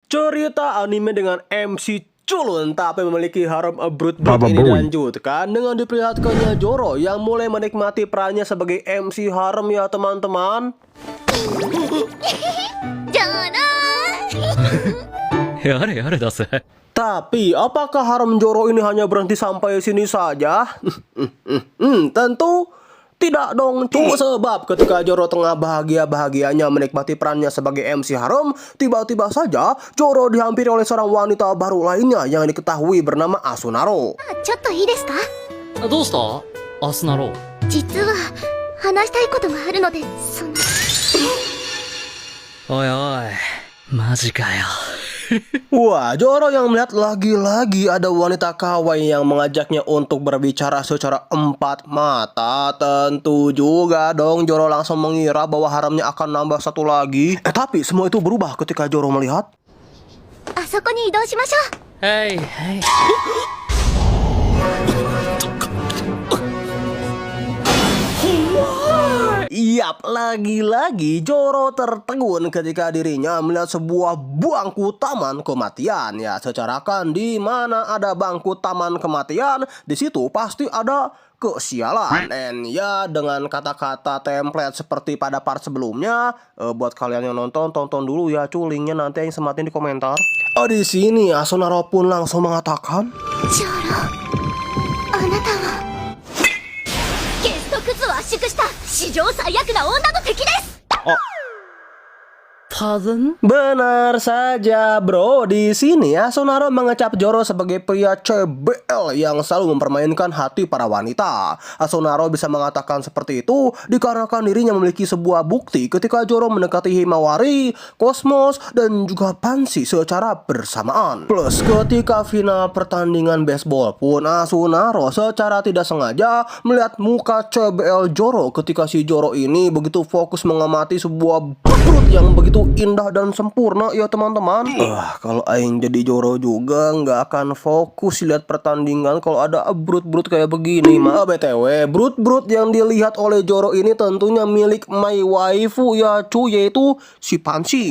Cerita anime dengan MC culun tapi memiliki harem brut-brut ini dilanjutkan dengan diperlihatkannya Zoro yang mulai menikmati perannya sebagai MC harem ya teman-teman. Tapi apakah harem Zoro ini hanya berhenti sampai sini saja? Tentu tidak dong, sebab ketika Zoro tengah bahagia-bahagianya menikmati perannya sebagai MC harem, tiba-tiba saja Zoro dihampiri oleh seorang wanita baru lainnya yang diketahui bernama Asunaro. Wah, Zoro yang melihat lagi-lagi ada wanita kawaii yang mengajaknya untuk berbicara secara empat mata. Tentu juga dong Zoro langsung mengira bahwa haremnya akan nambah satu lagi. Tapi semua itu berubah ketika Zoro melihat Hei. Yap, lagi-lagi Zoro tertegun ketika dirinya melihat sebuah bangku taman kematian. Ya, secara kan di mana ada bangku taman kematian, di situ pasti ada kesialan. Dan ya, dengan kata-kata template seperti pada part sebelumnya, buat kalian yang nonton, tonton dulu ya, linknya nanti yang sematin di komentar. Di sini Asunaro pun langsung mengatakan, benar saja bro, di sini Asunaro mengecap Zoro sebagai pria CBL yang selalu mempermainkan hati para wanita. Asunaro bisa mengatakan seperti itu dikarenakan dirinya memiliki sebuah bukti ketika Zoro mendekati Himawari, Cosmos, dan juga Pansy secara bersamaan. Plus ketika final pertandingan baseball pun Asunaro secara tidak sengaja melihat muka CBL Zoro ketika si Zoro ini begitu fokus mengamati sebuah brut yang begitu indah dan sempurna ya teman-teman. Kalau aing jadi Zoro juga nggak akan fokus lihat pertandingan kalau ada brut-brut kayak begini. BTW, brut-brut yang dilihat oleh Zoro ini tentunya milik my waifu ya cuy, yaitu si Pansy.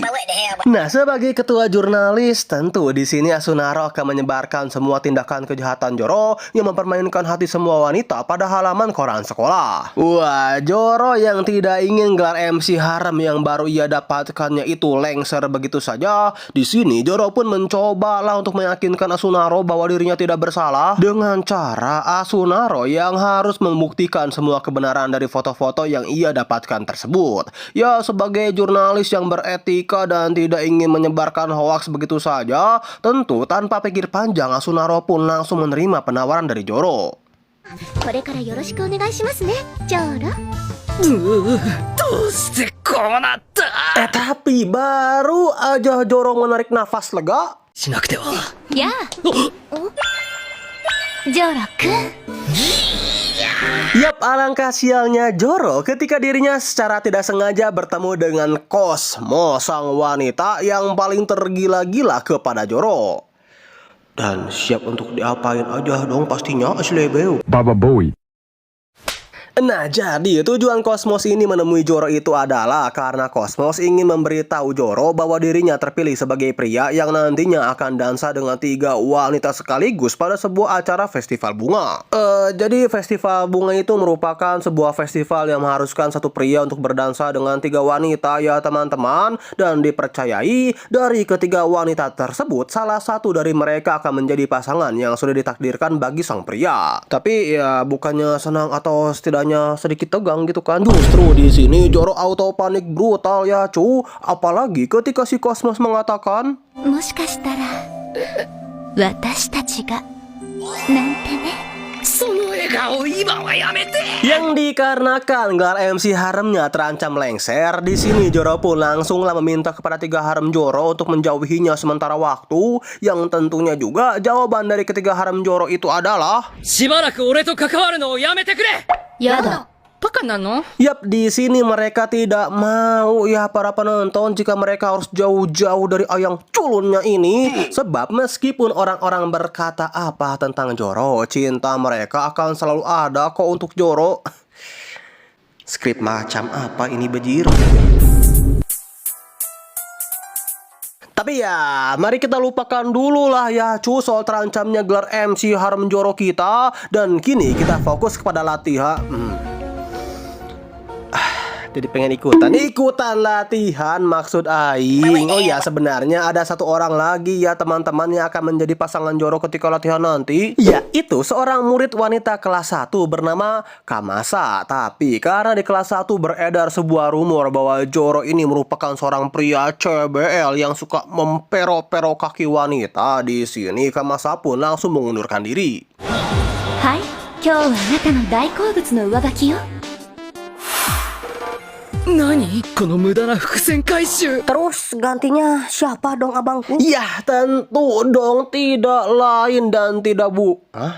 Nah, sebagai ketua jurnalis, tentu di sini Asunaro akan menyebarkan semua tindakan kejahatan Zoro yang mempermainkan hati semua wanita pada halaman koran sekolah. Wah, Zoro yang tidak ingin gelar MC harem yang baru ia dapatkannya itu lengser begitu saja. Di sini Zoro pun mencobalah untuk meyakinkan Asunaro bahwa dirinya tidak bersalah dengan cara Asunaro yang harus membuktikan semua kebenaran dari foto-foto yang ia dapatkan tersebut. Ya, sebagai jurnalis yang beretika dan tidak ingin menyebarkan hoaks begitu saja, tentu tanpa pikir panjang Asunaro pun langsung menerima penawaran dari Zoro. Tapi baru aja Zoro menarik nafas lega, yap, alangkah sialnya Zoro ketika dirinya secara tidak sengaja bertemu dengan Cosmo, sang wanita yang paling tergila-gila kepada Zoro. Dan siap untuk diapain aja dong pastinya Aslebeo. Baba Boy. Nah, jadi tujuan Cosmos ini menemui Zoro itu adalah karena Cosmos ingin memberitahu Zoro bahwa dirinya terpilih sebagai pria yang nantinya akan dansa dengan 3 wanita sekaligus pada sebuah acara festival bunga. Jadi festival bunga itu merupakan sebuah festival yang mengharuskan satu pria untuk berdansa dengan 3 wanita ya teman-teman. Dan dipercayai dari ketiga wanita tersebut, salah satu dari mereka akan menjadi pasangan yang sudah ditakdirkan bagi sang pria. Tapi ya bukannya senang atau setidaknya sedikit tegang gitu kan. Justru di sini Zoro auto panik brutal ya cu. Apalagi ketika si Cosmos mengatakan, yang dikarenakan gelar MC haremnya terancam lengser. Di sini Zoro pun langsunglah meminta kepada 3 harem Zoro untuk menjauhinya sementara waktu. Yang tentunya juga jawaban dari ketiga harem Zoro itu adalah yap, di sini mereka tidak mau ya para penonton jika mereka harus jauh-jauh dari ayang culunnya ini. Sebab meskipun orang-orang berkata apa tentang Zoro, cinta mereka akan selalu ada kok untuk Zoro. Skrip macam apa ini bejir? Tapi ya, mari kita lupakan dulu lah ya cu soal terancamnya gelar MC Harem Joro kita. Dan kini kita fokus kepada latihan. Jadi pengen ikutan latihan maksud aing. Oh ya, sebenarnya ada satu orang lagi ya teman-teman yang akan menjadi pasangan Joro ketika latihan nanti. Yaitu seorang murid wanita kelas 1 bernama Kamasa. Tapi karena di kelas 1 beredar sebuah rumor bahwa Joro ini merupakan seorang pria CBL yang suka mempero-pero kaki wanita, di sini Kamasa pun langsung mengundurkan diri. Hai, 今日はあなたの大好物の上履きよ。何この無駄な伏線回収。 Terus gantinya siapa dong abangku? Yah tentu dong, tidak lain dan tidak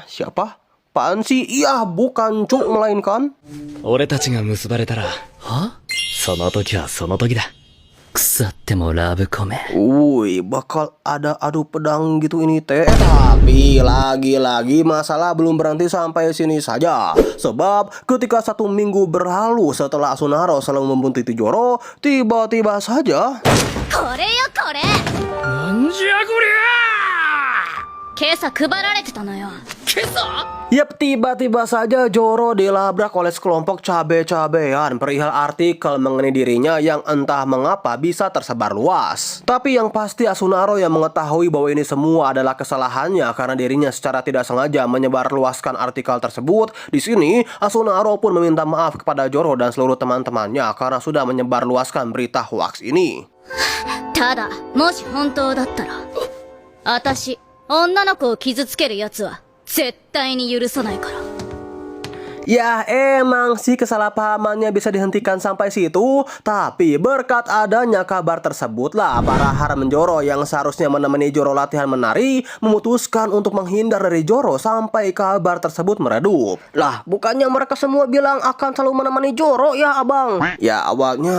siapa? Apaan sih? Iya bukan cuk, melainkan 俺たちが結ばれたら、その時はその時だ。腐ってもラブコメ。 bakal ada adu pedang gitu ini teh. Tapi lagi-lagi masalah belum berhenti sampai sini saja. Sebab ketika 1 minggu berlalu setelah Asunaro selalu membuntuti Joro, tiba-tiba saja これよこれ。なんじゃこり今朝配られてたのよ。ゃ。今朝 Yap, tiba-tiba saja Joro dilabrak oleh sekelompok cabe-cabean perihal artikel mengenai dirinya yang entah mengapa bisa tersebar luas. Tapi yang pasti Asunaro yang mengetahui bahwa ini semua adalah kesalahannya karena dirinya secara tidak sengaja menyebarluaskan artikel tersebut. Di sini Asunaro pun meminta maaf kepada Joro dan seluruh teman-temannya karena sudah menyebarluaskan berita hoax ini. ただ、もし本当だったら、私、女の子を傷つける奴は絶対に許さないから。 Ya emang sih kesalahpahamannya bisa dihentikan sampai situ. Tapi berkat adanya kabar tersebut lah para harem Joro yang seharusnya menemani Joro latihan menari memutuskan untuk menghindar dari Joro sampai kabar tersebut meredup. Lah, bukannya mereka semua bilang akan selalu menemani Joro ya abang? Ya awalnya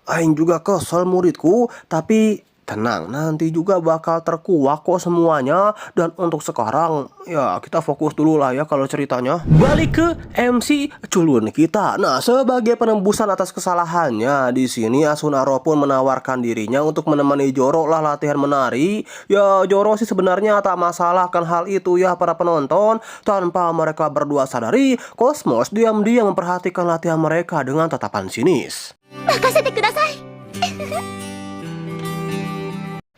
aing juga kesel muridku, tapi tenang, nanti juga bakal terkuak kok semuanya. Dan untuk sekarang, ya kita fokus dulu lah ya kalau ceritanya. Balik ke MC culun kita. Nah, sebagai penembusan atas kesalahannya, di sini Asunaro pun menawarkan dirinya untuk menemani Joro lah latihan menari. Ya, Joro sih sebenarnya tak masalah kan hal itu ya para penonton. Tanpa mereka berdua sadari, Cosmos diam-diam memperhatikan latihan mereka dengan tatapan sinis. 任せてください。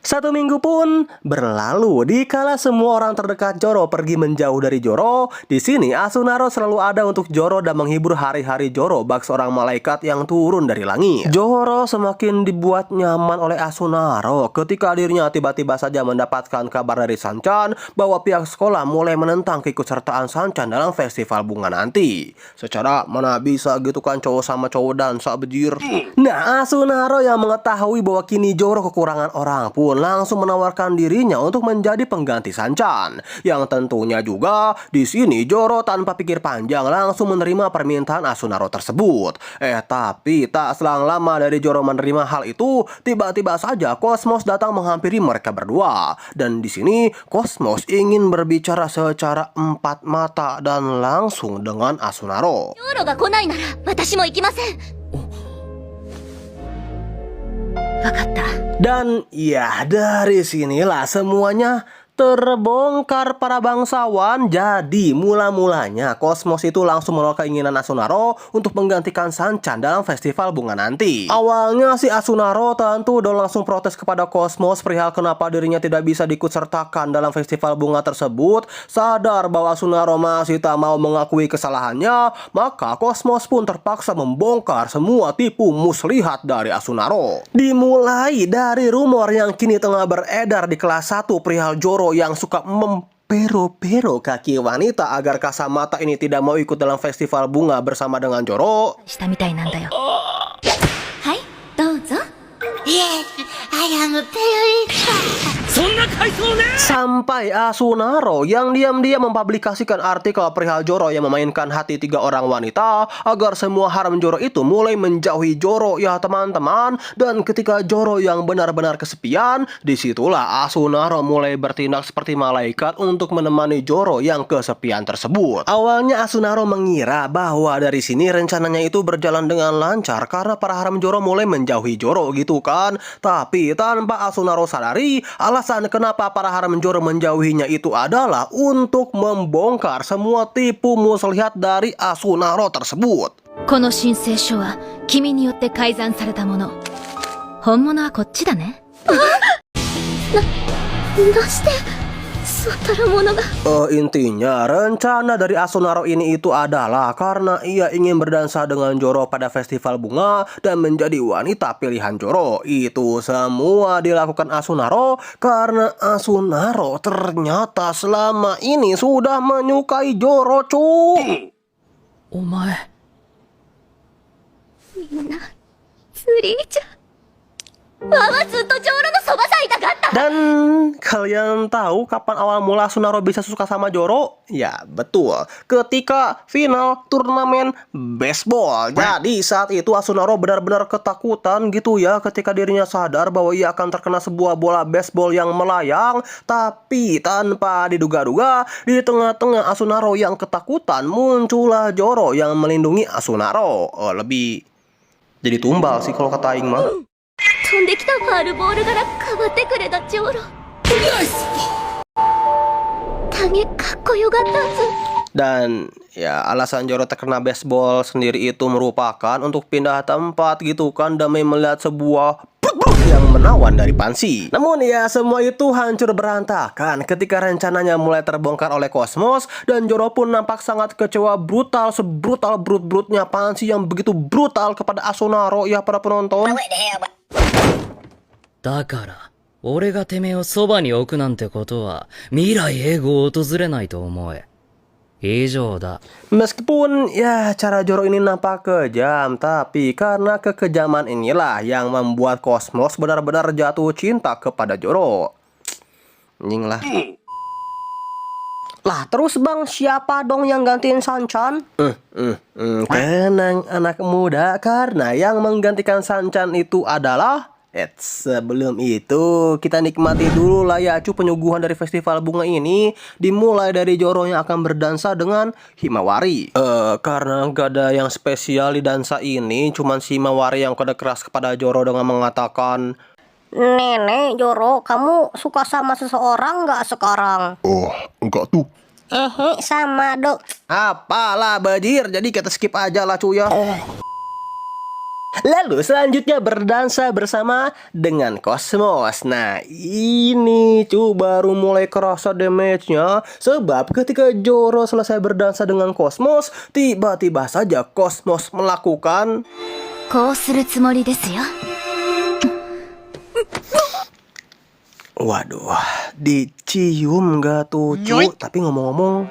1 minggu pun berlalu. Dikala semua orang terdekat Joro pergi menjauh dari Joro, di sini Asunaro selalu ada untuk Joro dan menghibur hari-hari Joro bak seorang malaikat yang turun dari langit. Joro semakin dibuat nyaman oleh Asunaro ketika dirinya tiba-tiba saja mendapatkan kabar dari Sanchan bahwa pihak sekolah mulai menentang keikutsertaan Sanchan dalam festival bunga nanti. Secara mana bisa gitu kan cowok sama cowok dansa bejir. Nah, Asunaro yang mengetahui bahwa kini Joro kekurangan orang pun langsung menawarkan dirinya untuk menjadi pengganti Sanchan. Yang tentunya juga di sini Joro tanpa pikir panjang langsung menerima permintaan Asunaro tersebut. Tapi tak selang lama dari Joro menerima hal itu, tiba-tiba saja Cosmos datang menghampiri mereka berdua. Dan di sini Cosmos ingin berbicara secara 4 mata dan langsung dengan Asunaro. ジョロが来ないなら私も行きません。わかった。 Dan ya dari sinilah semuanya terbongkar para bangsawan. Jadi mula-mulanya Cosmos itu langsung menolak keinginan Asunaro untuk menggantikan Sanchan dalam festival bunga nanti. Awalnya si Asunaro tentu udah langsung protes kepada Cosmos perihal kenapa dirinya tidak bisa diikutsertakan dalam festival bunga tersebut. Sadar bahwa Asunaro masih tak mau mengakui kesalahannya, maka Cosmos pun terpaksa membongkar semua tipu muslihat dari Asunaro. Dimulai dari rumor yang kini tengah beredar di kelas 1 perihal Joro yang suka mempero-pero kaki wanita agar Kasamata ini tidak mau ikut dalam festival bunga bersama dengan Joro. したみたいなんだよ。はい、どうぞ。 そんな Sampai Asunaro yang diam-diam mempublikasikan artikel perihal Zoro yang memainkan hati 3 orang wanita agar semua harem Zoro itu mulai menjauhi Zoro ya teman-teman. Dan ketika Zoro yang benar-benar kesepian, disitulah Asunaro mulai bertindak seperti malaikat untuk menemani Zoro yang kesepian tersebut. Awalnya Asunaro mengira bahwa dari sini rencananya itu berjalan dengan lancar karena para harem Zoro mulai menjauhi Zoro gitu kan. Tapi tanpa Asunaro sadari, alasan kenapa para harem Zoro menjauhinya itu adalah untuk membongkar semua tipu muslihat dari Asunaro tersebut. この申請書は君によって改ざんされたもの。本物はこっちだね。どうしてそんなものが。Intinya rencana dari Asunaro ini itu adalah karena ia ingin berdansa dengan Zoro pada festival bunga dan menjadi wanita pilihan Zoro. Itu semua dilakukan Asunaro karena Asunaro ternyata selama ini sudah menyukai Zoro, cuy. お前。みんなツリーちゃん。ママずっとジョロのそばさいたかった。 Dan kalian tahu kapan awal mula Asunaro bisa suka sama Zoro? Ya betul, ketika final turnamen baseball. Jadi saat itu Asunaro benar-benar ketakutan gitu ya ketika dirinya sadar bahwa ia akan terkena sebuah bola baseball yang melayang. Tapi tanpa diduga-duga, di tengah-tengah Asunaro yang ketakutan muncullah Zoro yang melindungi Asunaro. Lebih jadi tumbal sih kalau kata Aing mah. 飛んできたファールボール柄かばってくれたジョロ。タゲかっこよかったはず。 Dan ya alasan Zoro terkena baseball sendiri itu merupakan untuk pindah tempat gitu kan demi melihat sebuah yang menawan dari pansi. Namun ya semua itu hancur berantakan ketika rencananya mulai terbongkar oleh Cosmos dan Zoro pun nampak sangat kecewa brutal sebrutal brut-brutnya pansi yang begitu brutal kepada Asunaro ya para penonton. だから、俺がてめえをそばに置くなんてことは、未来永劫訪れないと思え。以上だ。 Meskipun ya cara Zoro ini nampak kejam, tapi karena kekejaman inilah yang membuat Cosmos benar-benar jatuh cinta kepada Zoro. Nying lah. Lah terus bang, siapa dong yang gantiin Sanchan? Tenang anak muda, karena yang menggantikan Sanchan itu adalah sebelum itu kita nikmati dulu lah ya penyuguhan dari festival bunga ini. Dimulai dari Zoro yang akan berdansa dengan Himawari. Karena gak ada yang spesial di dansa ini, cuman si Himawari yang kode keras kepada Zoro dengan mengatakan, Nenek Zoro, kamu suka sama seseorang nggak sekarang? Oh, enggak tuh. Sama dok. apalah bajir, jadi kita skip aja lah cuy ya. Lalu selanjutnya berdansa bersama dengan Cosmos. Nah ini cuy baru mulai kerasa damage-nya. Sebab ketika Zoro selesai berdansa dengan Cosmos, tiba-tiba saja Cosmos melakukan こうするつもりですよ。 Waduh, dicium gak tuh cuy? Tapi ngomong-ngomong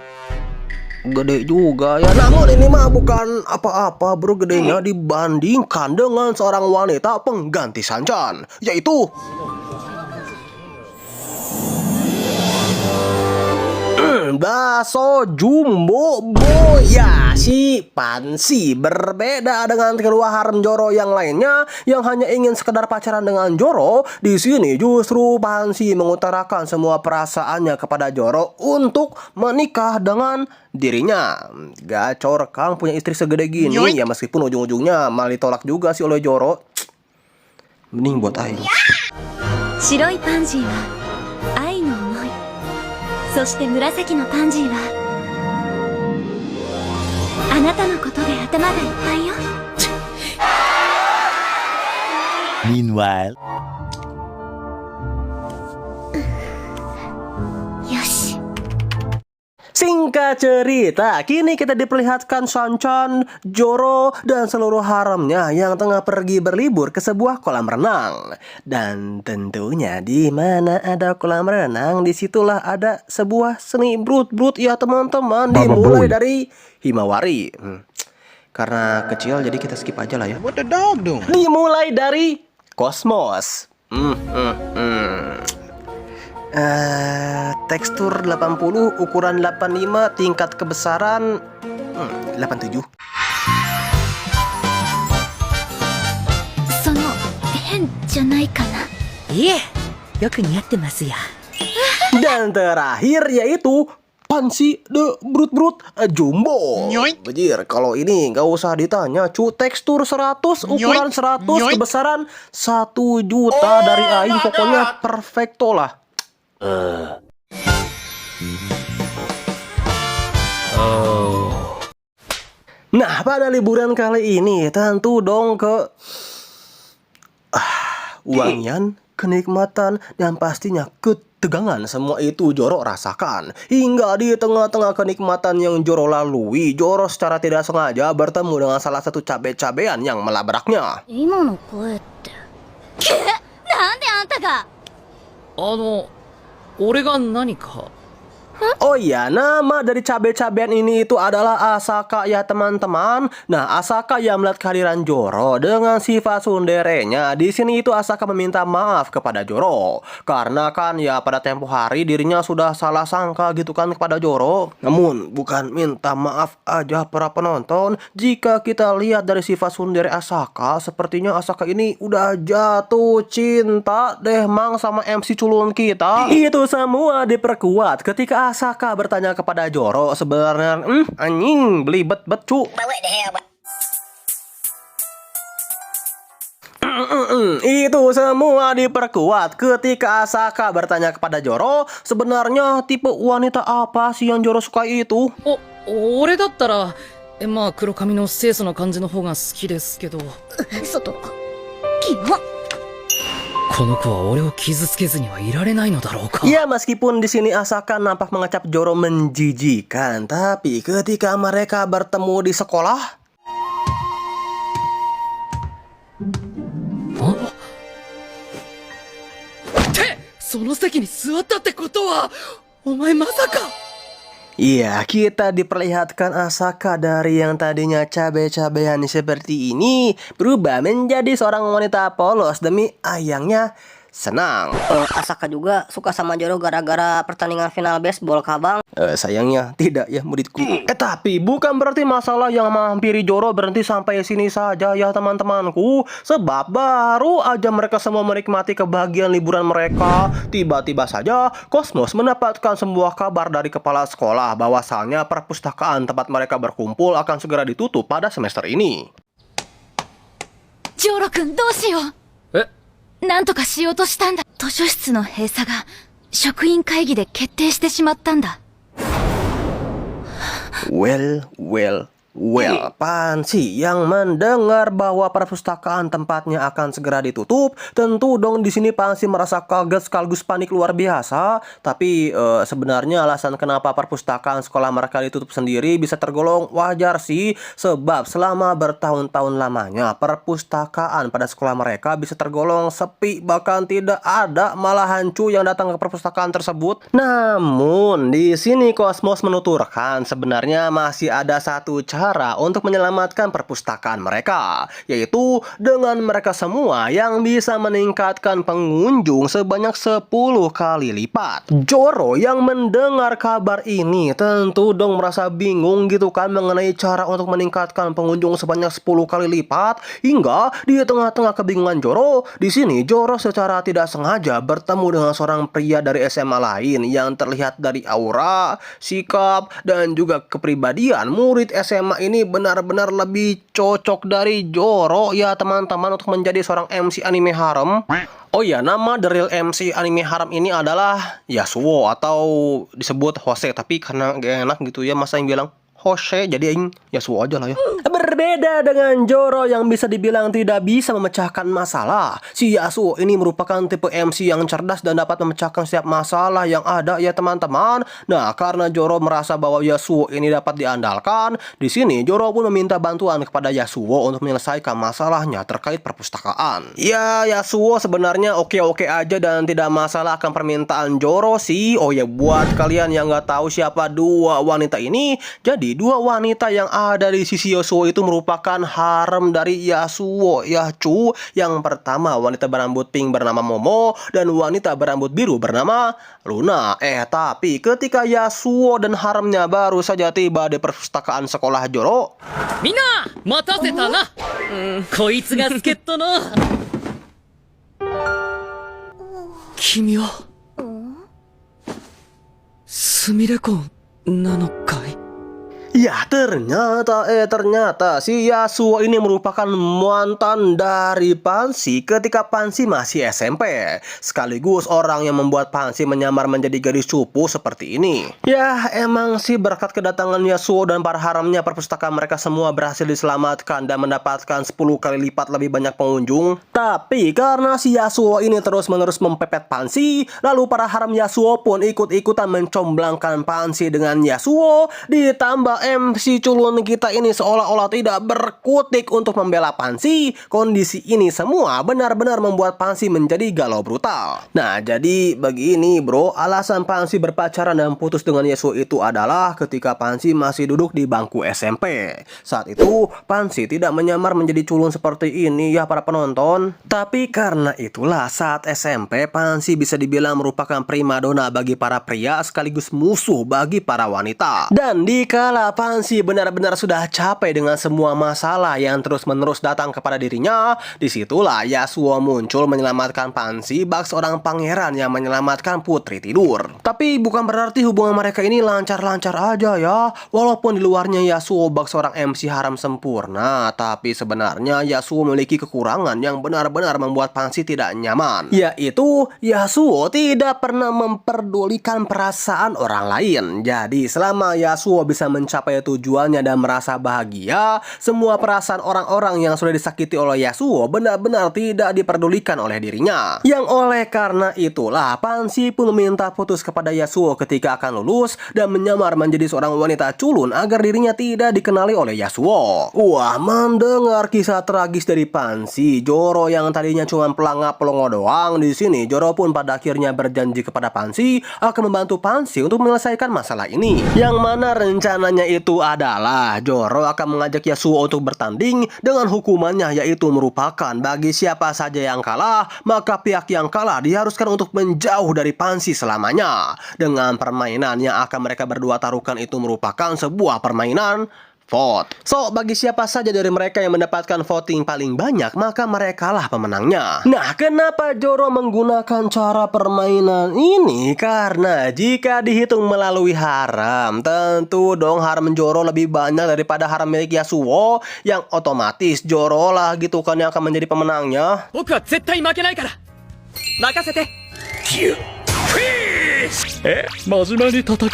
gede juga ya. Namun ini mah bukan apa-apa bro, gedenya dibandingkan dengan seorang wanita pengganti Sanchan, yaitu Baso Jumbo Boya si Pansi. Berbeda dengan kedua harem Zoro yang lainnya yang hanya ingin sekedar pacaran dengan Zoro, di sini justru Pansi mengutarakan semua perasaannya kepada Zoro untuk menikah dengan dirinya. Gacor Kang punya istri segede gini ya, meskipun ujung-ujungnya malah ditolak juga sih oleh Zoro. Mending buat Aing. 白いパンジーは愛の思い、そして紫のパンジーはあなたのことで頭がいっぱいよ。 Meanwhile, よし。 Singkat cerita, kini kita diperlihatkan Sanchan, Zoro, dan seluruh haremnya yang tengah pergi berlibur ke sebuah kolam renang. Dan tentunya di mana ada kolam renang, disitulah ada sebuah seni brut-brut ya teman-teman. Dimulai dari Himawari. Karena kecil jadi kita skip aja lah ya. what the dog doing? Dimulai dari Cosmos. Tekstur 80, ukuran 85, tingkat kebesaran 87. その変じゃないかな。いえ、よく似合ってますよ。 Dan terakhir yaitu Pansy the Brut Jumbo. Bajir, kalau ini nggak usah ditanya, cu. Tekstur 100, ukuran 100, kebesaran 1 juta dari aing. Pokoknya perfecto lah. Nah, pada liburan kali ini tentu dong ke wangian, kenikmatan, dan pastinya ketegangan. Semua itu Joro rasakan. Hingga di tengah-tengah kenikmatan yang Joro lalui, Joro secara tidak sengaja bertemu dengan salah satu cabe-cabean yang melabraknya. 今の声って。なんであんたが。俺が何か。 Oh iya, nama dari cabe-cabean ini itu adalah Asaka ya teman-teman. Nah, Asaka yang melihat kehadiran Joro dengan sifat sunderenya. Di sini itu Asaka meminta maaf kepada Joro karena kan ya pada tempo hari dirinya sudah salah sangka gitu kan kepada Joro. Namun bukan minta maaf aja para penonton. Jika kita lihat dari sifat sundere Asaka, sepertinya Asaka ini udah jatuh cinta deh mang sama MC culun kita. Itu semua diperkuat ketika Asaka bertanya kepada Joro sebenarnya anjing belibet cu. Itu semua diperkuat ketika Asaka bertanya kepada Joro sebenarnya tipe wanita apa sih yang Joro suka itu. 俺だったら、まあ黒髪の清楚な感じの方が好きですけど。嘘とか。キモ。この子は俺を傷つけずにはいられないのだろうか。 Ya, meskipun di sini Asaka nampak mengecap Joro menjijikan, tapi ketika mereka bertemu di sekolah, Hah? その席に座ったってことは、お前まさか。 iya, kita diperlihatkan Asaka dari yang tadinya cabe-cabean seperti ini berubah menjadi seorang wanita polos demi ayangnya senang. Asaka juga suka sama Joro gara-gara pertandingan final baseball kabang. Sayangnya tidak ya muridku. Tapi bukan berarti masalah yang menghampiri Joro berhenti sampai sini saja ya teman-temanku. Sebab baru aja mereka semua menikmati kebahagiaan liburan mereka, tiba-tiba saja Cosmos mendapatkan sebuah kabar dari kepala sekolah bahwasannya perpustakaan tempat mereka berkumpul akan segera ditutup pada semester ini. ジョロ君どうしよう。なんとかしようとしたんだ。図書室の閉鎖が職員会議で決定してしまったんだ。 Pansy yang mendengar bahwa perpustakaan tempatnya akan segera ditutup, tentu dong di sini Pansy merasa kaget sekaligus panik luar biasa. Tapi sebenarnya alasan kenapa perpustakaan sekolah mereka ditutup sendiri bisa tergolong wajar sih, sebab selama bertahun-tahun lamanya perpustakaan pada sekolah mereka bisa tergolong sepi, bahkan tidak ada malah hancu yang datang ke perpustakaan tersebut. Namun di sini Cosmos menuturkan sebenarnya masih ada satu cara untuk menyelamatkan perpustakaan mereka, yaitu dengan mereka semua yang bisa meningkatkan pengunjung sebanyak 10 kali lipat. Joro yang mendengar kabar ini tentu dong merasa bingung gitu kan mengenai cara untuk meningkatkan pengunjung sebanyak 10 kali lipat. Hingga di tengah-tengah kebingungan Joro, di sini Joro secara tidak sengaja bertemu dengan seorang pria dari SMA lain yang terlihat dari aura, sikap, dan juga kepribadian murid SMA ini benar-benar lebih cocok dari Joro ya teman-teman untuk menjadi seorang MC anime harem. Oh ya, nama The Real MC anime harem ini adalah Yasuo atau disebut Hose, tapi karena gak enak gitu ya masa yang bilang Hose, jadi aing Yasuo aja lah ya. Berbeda dengan Joro yang bisa dibilang tidak bisa memecahkan masalah, si Yasuo ini merupakan tipe MC yang cerdas dan dapat memecahkan setiap masalah yang ada ya teman-teman. Nah, karena Joro merasa bahwa Yasuo ini dapat diandalkan, di sini Joro pun meminta bantuan kepada Yasuo untuk menyelesaikan masalahnya terkait perpustakaan. Ya, Yasuo sebenarnya oke-oke aja dan tidak masalah akan permintaan Joro sih. Oh ya, buat kalian yang nggak tahu siapa dua wanita ini, jadi Jadi, dua wanita yang ada di sisi Yasuo itu merupakan harem dari Yasuo, ya cu. Yang pertama, wanita berambut pink bernama Momo, dan wanita berambut biru bernama Luna. Tapi ketika Yasuo dan haremnya baru saja tiba di perpustakaan sekolah Joro, Minna, mataseta na. Koitsu ga suketta na. Kimi wa Sumire-kun nano kai? ya ternyata si Yasuo ini merupakan mantan dari Pansy ketika Pansy masih SMP. Sekaligus orang yang membuat Pansy menyamar menjadi gadis cupu seperti ini. Ya emang sih berkat kedatangan Yasuo dan para haramnya, perpustakaan mereka semua berhasil diselamatkan dan mendapatkan 10 kali lipat lebih banyak pengunjung. Tapi karena si Yasuo ini terus-menerus mempepet Pansy, lalu para haram Yasuo pun ikut-ikutan mencomblangkan Pansy dengan Yasuo. Ditambah MC culun kita ini seolah-olah tidak berkutik untuk membela Pansy. Kondisi ini semua benar-benar membuat Pansy menjadi galau brutal. Nah jadi begini bro, alasan Pansy berpacaran dan putus dengan Yasuo itu adalah ketika Pansy masih duduk di bangku SMP. Saat itu Pansy tidak menyamar menjadi culun seperti ini ya para penonton. Tapi karena itulah saat SMP Pansy bisa dibilang merupakan primadona bagi para pria sekaligus musuh bagi para wanita. Dan dikala Pansy benar-benar sudah capek dengan semua masalah yang terus-menerus datang kepada dirinya, disitulah Yasuo muncul menyelamatkan Pansy bak seorang pangeran yang menyelamatkan putri tidur. Tapi bukan berarti hubungan mereka ini lancar-lancar aja ya. Walaupun di luarnya Yasuo bak seorang MC haram sempurna, tapi sebenarnya Yasuo memiliki kekurangan yang benar-benar membuat Pansy tidak nyaman. Yaitu Yasuo tidak pernah memperdulikan perasaan orang lain. Jadi selama Yasuo bisa mencapai tujuannya dan merasa bahagia, semua perasaan orang-orang yang sudah disakiti oleh Yasuo benar-benar tidak diperdulikan oleh dirinya. Yang oleh karena itulah Pansy pun meminta putus kepada Yasuo ketika akan lulus dan menyamar menjadi seorang wanita culun agar dirinya tidak dikenali oleh Yasuo. Wah, mendengar kisah tragis dari Pansy, Joro yang tadinya cuma pelangap pelongo doang, di sini Joro pun pada akhirnya berjanji kepada Pansy akan membantu Pansy untuk menyelesaikan masalah ini. Yang mana rencananya itu adalah Joro akan mengajak Yasuo untuk bertanding dengan hukumannya, yaitu merupakan bagi siapa saja yang kalah, maka pihak yang kalah diharuskan untuk menjauh dari Pansy selamanya. Dengan permainan yang akan mereka berdua taruhkan itu merupakan sebuah permainan vote. So, bagi siapa saja dari mereka yang mendapatkan voting paling banyak, maka mereka lah pemenangnya. Nah, kenapa Joro menggunakan cara permainan ini? Karena jika dihitung melalui haram, tentu dong haram Joro lebih banyak daripada haram milik Yasuo, yang otomatis Joro lah gitu kan yang akan menjadi pemenangnya. Boku wa zettai makenai kara. Makasete. 真面目に戦うバ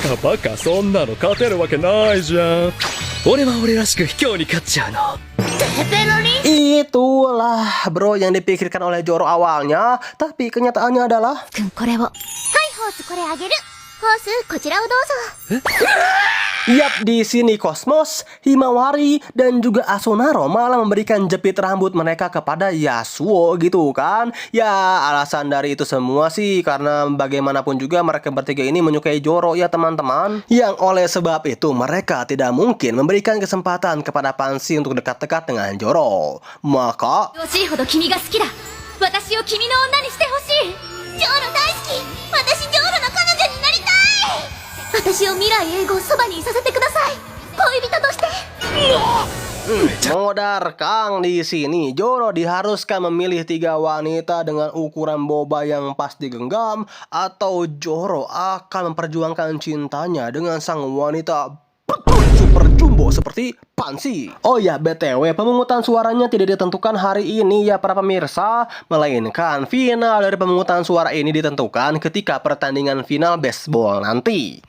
カバカそんなの勝てるわけないじゃん俺は俺らしく卑怯に勝っちゃうの Itulah bro yang dipikirkan oleh Joro awalnya, tapi kenyataannya adalah これを。はい、ホースこれあげる。ホース、こちらをどうぞ。 Yap, di sini Cosmos, Himawari, dan juga Asonaro malah memberikan jepit rambut mereka kepada Yasuo gitu kan. Ya, alasan dari itu semua sih karena bagaimanapun juga mereka bertiga ini menyukai Joro ya teman-teman. Yang oleh sebab itu mereka tidak mungkin memberikan kesempatan kepada Pansy untuk dekat-dekat dengan Joro. Maka 欲しいほど君が好きだ。私を君の女にしてほしい。ジョーロ大好き。私ジョーロの彼女になりたい。私を未来永劫そばにいさせてください。恋人として。Modar Kang di sini Joro diharuskan memilih 3 wanita dengan ukuran boba yang pas digenggam, atau Joro akan memperjuangkan cintanya dengan sang wanita super jumbo seperti Pansy. Oh ya, BTW pemungutan suaranya tidak ditentukan hari ini ya para pemirsa, melainkan final dari pemungutan suara ini ditentukan ketika pertandingan final baseball nanti.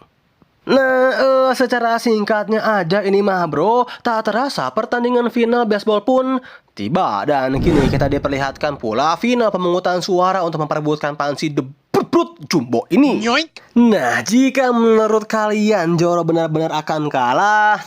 Nah, secara singkatnya aja ini mah bro, tak terasa pertandingan final baseball pun tiba, dan kini kita diperlihatkan pula final pemungutan suara untuk memperebutkan Pansy the Brut Jumbo ini. Nah, jika menurut kalian Zoro benar-benar akan kalah,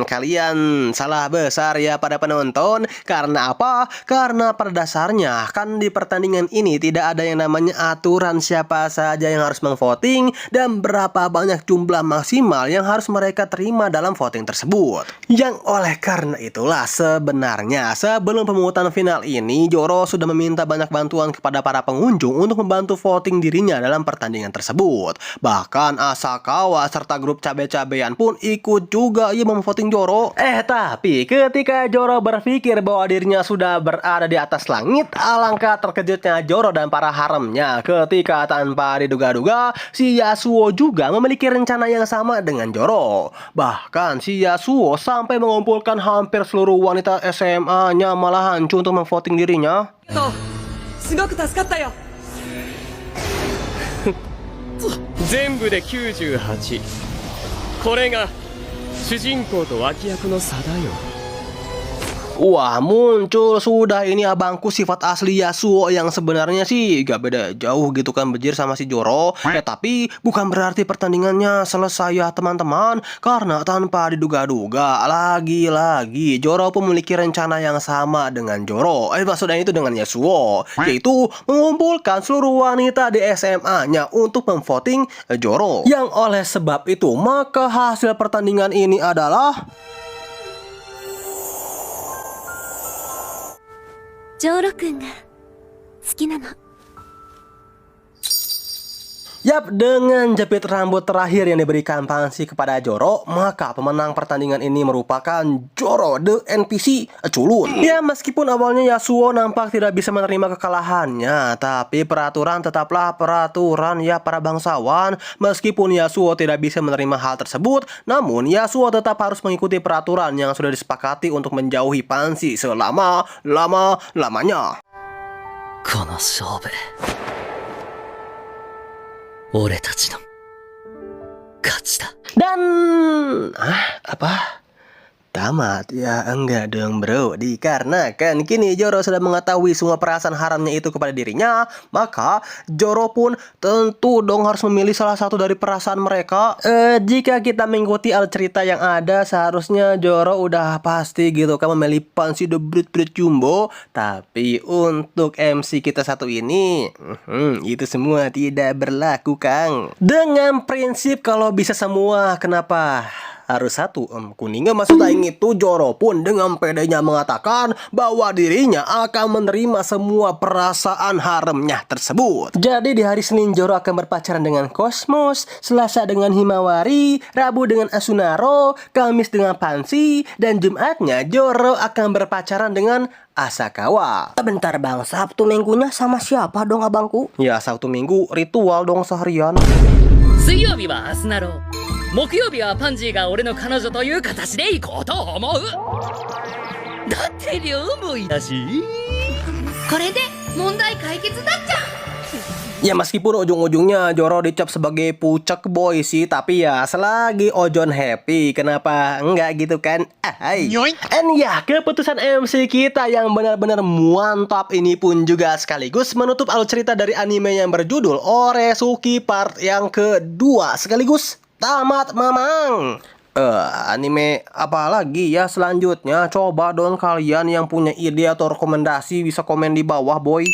kalian salah besar ya pada penonton. Karena apa? Karena pada dasarnya kan di pertandingan ini tidak ada yang namanya aturan siapa saja yang harus mengvoting dan berapa banyak jumlah maksimal yang harus mereka terima dalam voting tersebut. Yang oleh karena itulah sebenarnya sebelum pemungutan final ini Zoro sudah meminta banyak bantuan kepada para pengunjung untuk membantu voting dirinya dalam pertandingan tersebut. Bahkan Asakawa serta grup cabe-cabean pun ikut juga ia memvoting Zoro. Tapi ketika Zoro berpikir bahwa dirinya sudah berada di atas langit, alangkah terkejutnya Zoro dan para haremnya ketika tanpa diduga-duga si Yasuo juga memiliki rencana yang sama dengan Zoro. Bahkan si Yasuo sampai mengumpulkan hampir seluruh wanita SMA-nya malahan untuk memvoting dirinya. すごく助かったよ。全部で98。これが主人公と脇役の差だよ。 Wah, muncul sudah ini abangku sifat asli Yasuo yang sebenarnya sih gak beda jauh gitu kan bejir sama si Zoro. Tapi bukan berarti pertandingannya selesai ya teman-teman. Karena tanpa diduga-duga lagi-lagi Zoro pun memiliki rencana yang sama dengan Zoro. Maksudnya itu dengan Yasuo, yaitu mengumpulkan seluruh wanita di SMA-nya untuk memvoting Zoro. Yang oleh sebab itu maka hasil pertandingan ini adalah ジョーロ君が好きなの。 Yap, dengan jepit rambut terakhir yang diberikan Pansy kepada Zoro, maka pemenang pertandingan ini merupakan Zoro the NPC culun. Ya, meskipun awalnya Yasuo nampak tidak bisa menerima kekalahannya, tapi peraturan tetaplah peraturan ya para bangsawan. Meskipun Yasuo tidak bisa menerima hal tersebut, namun Yasuo tetap harus mengikuti peraturan yang sudah disepakati untuk menjauhi Pansy selama-lamanya. この勝負俺たちの勝ちだ。 Dan apa? Tamat ya enggak dong bro. Dikarenakan kini Zoro sudah mengetahui semua perasaan haramnya itu kepada dirinya, maka Zoro pun tentu dong harus memilih salah satu dari perasaan mereka. Jika kita mengikuti alur cerita yang ada, seharusnya Zoro udah pasti gitu kan memilih Pansy the Brut Jumbo. Tapi untuk MC kita satu ini, itu semua tidak berlaku Kang. Dengan prinsip kalau bisa semua, kenapa harus satu kuningnya masuk daing itu, Zoro pun dengan pedenya mengatakan bahwa dirinya akan menerima semua perasaan haremnya tersebut. Jadi di hari Senin Zoro akan berpacaran dengan Cosmos, Selasa dengan Himawari, Rabu dengan Asunaro, Kamis dengan Pansy, dan Jumatnya Zoro akan berpacaran dengan Asakawa. Bentar bang, Sabtu minggunya sama siapa dong abangku? Ya, Sabtu Minggu ritual dong seharian. 水曜日はアスナロ、木曜日はパンジーが俺の彼女という形で行こうと思う。だって両思いだし。これで問題解決だっちゃ。 Ya meskipun ujung-ujungnya Zoro dicap sebagai pucak boy sih, tapi ya selagi Ojon happy, kenapa enggak gitu kan? And ya, keputusan MC kita yang benar-benar mantap ini pun juga sekaligus menutup alur cerita dari anime yang berjudul Oresuki part yang kedua, sekaligus tamat mamang. Anime apa lagi ya selanjutnya? Coba dong kalian yang punya ide atau rekomendasi bisa komen di bawah boy.